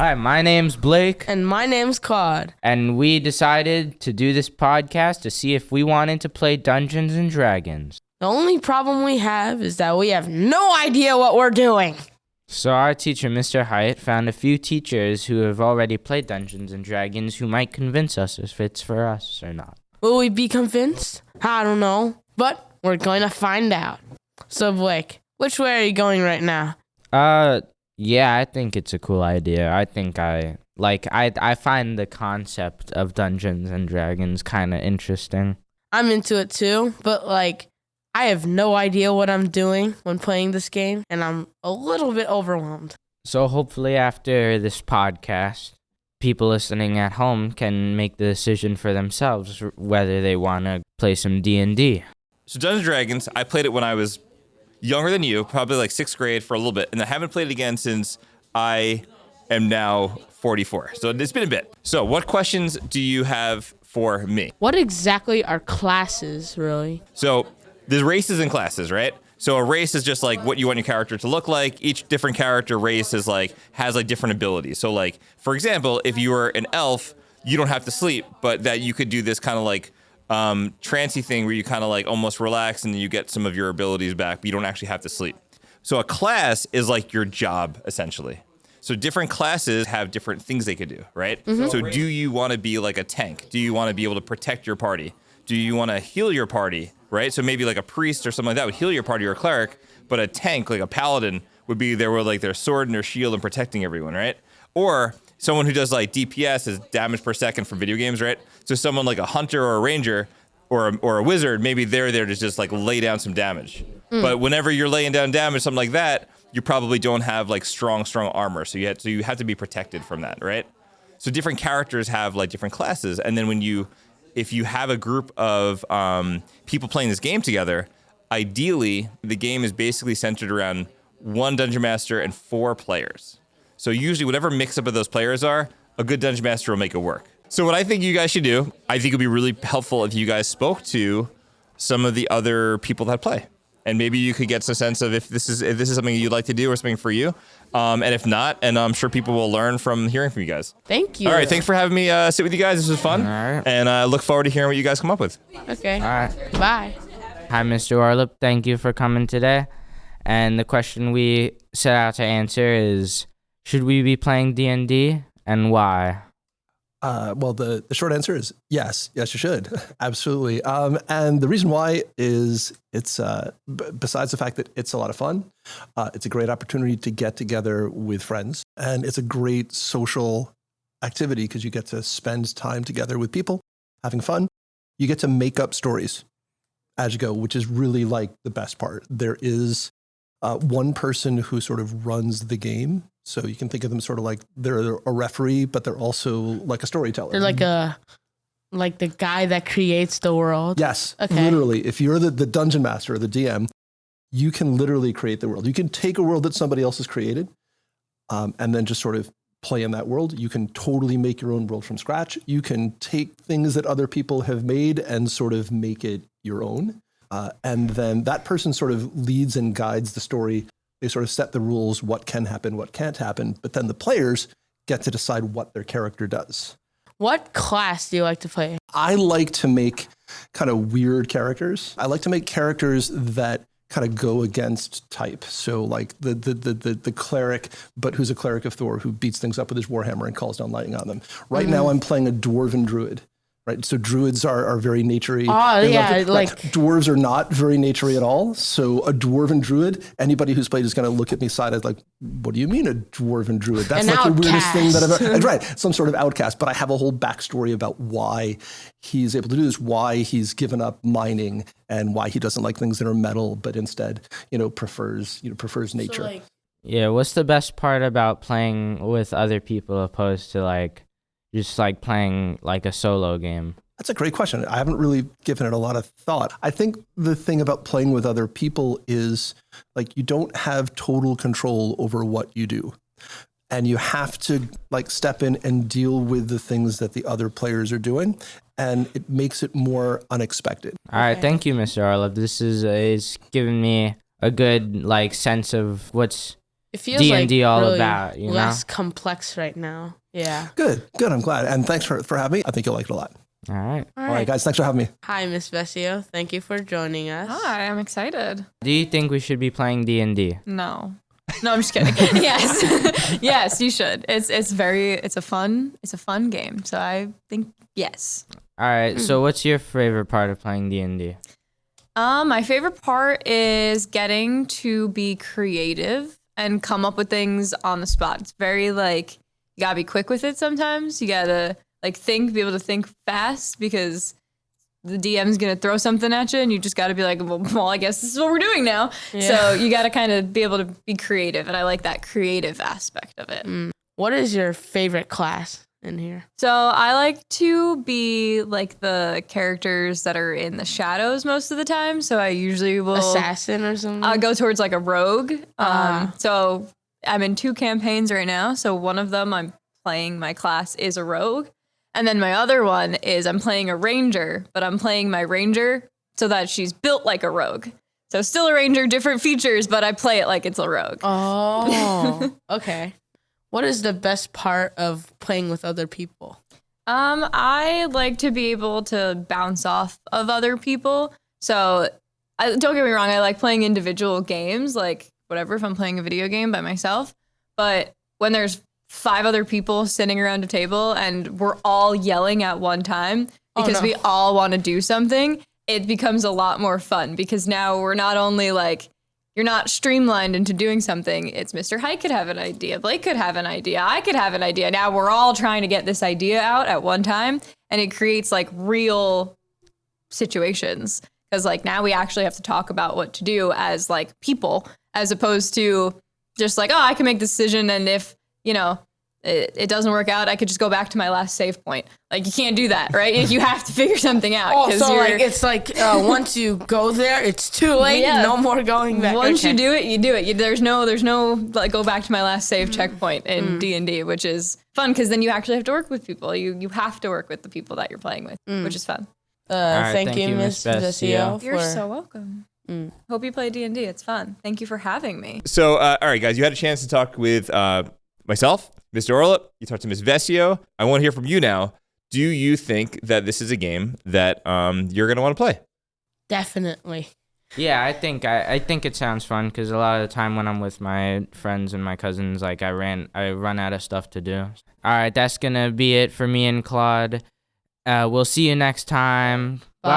Hi, my name's Blake. And my name's Claude. And we decided to do this podcast to see if we wanted to play Dungeons and Dragons. The only problem we have is that we have no idea what we're doing. So our teacher, Mr. Heit, found a few teachers who have already played Dungeons and Dragons who might convince us if it's for us or not. Will we be convinced? I don't know, but we're going to find out. So Blake, which way are you going right now? Yeah, I think it's a cool idea. I think I find the concept of Dungeons and Dragons kind of interesting. I'm into it too, but I have no idea what I'm doing when playing this game, and I'm a little bit overwhelmed. So hopefully after this podcast, people listening at home can make the decision for themselves whether they want to play some D&D. So Dungeons and Dragons, I played it when I was younger than you, probably like 6th grade for a little bit, and I haven't played it again since I am now 44. So it's been a bit. So what questions do you have for me? What exactly are classes, really? So there's races and classes, right? So a race is just like what you want your character to look like. Each different character race is has different abilities. So for example, if you were an elf, you don't have to sleep, but that you could do this kind of trancy thing where you kind of almost relax and you get some of your abilities back, but you don't actually have to sleep. So a class is like your job, essentially. So different classes have different things they could do, right? Mm-hmm. So do you want to be like a tank? Do you want to be able to protect your party? Do you want to heal your party, right? So maybe like a priest or something like that would heal your party, or a cleric, but a tank, like a paladin, would be there with their sword and their shield and protecting everyone, right? Or someone who does DPS is damage per second from video games, right? So someone like a hunter or a ranger or a wizard, maybe they're there to just lay down some damage. But whenever you're laying down damage, something like that, you probably don't have strong armor. So you have to be protected from that, right? So different characters have different classes. And then if you have a group of people playing this game together, ideally the game is basically centered around one dungeon master and 4 players. So usually whatever mix-up of those players are, a good dungeon master will make it work. So what I think you guys should do, I think it would be really helpful if you guys spoke to some of the other people that play. And maybe you could get some sense of if this is something you'd like to do or something for you. And if not, and I'm sure people will learn from hearing from you guys. Thank you. All right, thanks for having me sit with you guys. This was fun. All right. And I look forward to hearing what you guys come up with. Okay. All right. Bye. Hi, Mr. Orlep. Thank you for coming today. And the question we set out to answer is, should we be playing D&D and why? Well, the short answer is yes. Yes, you should. Absolutely. And the reason why is it's besides the fact that it's a lot of fun, it's a great opportunity to get together with friends, and it's a great social activity because you get to spend time together with people, having fun. You get to make up stories as you go, which is really the best part. There is one person who sort of runs the game. So you can think of them sort of they're a referee, but they're also like a storyteller. They're like the guy that creates the world. Yes, okay. Literally. If you're the dungeon master or the DM, you can literally create the world. You can take a world that somebody else has created and then just sort of play in that world. You can totally make your own world from scratch. You can take things that other people have made and sort of make it your own. And then that person sort of leads and guides the story. They sort of set the rules, what can happen, what can't happen, but then the players get to decide what their character does. What class do you like to play? I like to make kind of weird characters. I like to make characters that kind of go against type. So the cleric, but who's a cleric of Thor, who beats things up with his warhammer and calls down lightning on them. Right now I'm playing a dwarven druid. Right, so druids are very naturey. Oh, yeah, dwarves are not very naturey at all. So a dwarven druid, anybody who's played is going to look at me side-eyed what do you mean a dwarven druid? That's the weirdest thing that I've ever... Right, some sort of outcast, but I have a whole backstory about why he's able to do this, why he's given up mining, and why he doesn't like things that are metal, but instead, prefers nature. So Yeah, what's the best part about playing with other people opposed to just playing a solo game? That's a great question. I haven't really given it a lot of thought. I think the thing about playing with other people is you don't have total control over what you do. And you have to step in and deal with the things that the other players are doing. And it makes it more unexpected. All right. Thank you, Mr. Orlep. This is giving me a good sense of what's It feels D&D like all really about, you know? less complex right now. Yeah. Good. I'm glad. And thanks for having me. I think you'll like it a lot. All right. All All right, guys. Thanks for having me. Hi, Miss Vescio. Thank you for joining us. Hi, I'm excited. Do you think we should be playing D&D? No, I'm just kidding. Yes, yes, you should. It's a fun game. So I think yes. All right. So what's your favorite part of playing D&D? My favorite part is getting to be creative and come up with things on the spot. It's very like you gotta be quick with it sometimes. You gotta be able to think fast because the DM's gonna throw something at you and you just gotta be like, well, I guess this is what we're doing now. Yeah. So you gotta kind of be able to be creative, and I like that creative aspect of it. What is your favorite class in here? So I like to be like the characters that are in the shadows most of the time. So I usually will Assassin or something? I'll go towards like a rogue. So I'm in 2 campaigns right now. So one of them I'm playing my class is a rogue. And then my other one is I'm playing a ranger, but I'm playing my ranger so that she's built like a rogue. So still a ranger, different features, but I play it like it's a rogue. Oh, okay. What is the best part of playing with other people? I like to be able to bounce off of other people. So don't get me wrong, I like playing individual games, like whatever, if I'm playing a video game by myself. But when there's 5 other people sitting around a table and we're all yelling at one time because we all want to do something, it becomes a lot more fun because now we're not only like, you're not streamlined into doing something. It's Mr. Heit could have an idea. Blake could have an idea. I could have an idea. Now we're all trying to get this idea out at one time, and it creates like real situations because like now we actually have to talk about what to do as like people, as opposed to just like, oh, I can make the decision, and if it doesn't work out, I could just go back to my last save point. Like you can't do that, right? You have to figure something out. Oh, so like it's like once you go there, it's too late. Yeah. No more going back. Once you do it, you do it. There's no like go back to my last save checkpoint in D&D, which is fun because then you actually have to work with people. You have to work with the people that you're playing with, which is fun. right, thank you, Miss Vescio. You're so welcome. Hope you play D&D. It's fun. Thank you for having me. So, all right, guys, you had a chance to talk with myself, Mr. Orlep. You talked to Miss Vescio. I want to hear from you now. Do you think that this is a game that you're going to want to play? Definitely. Yeah, I think it sounds fun because a lot of the time when I'm with my friends and my cousins, like I run out of stuff to do. All right, that's gonna be it for me and Claude. We'll see you next time. Bye.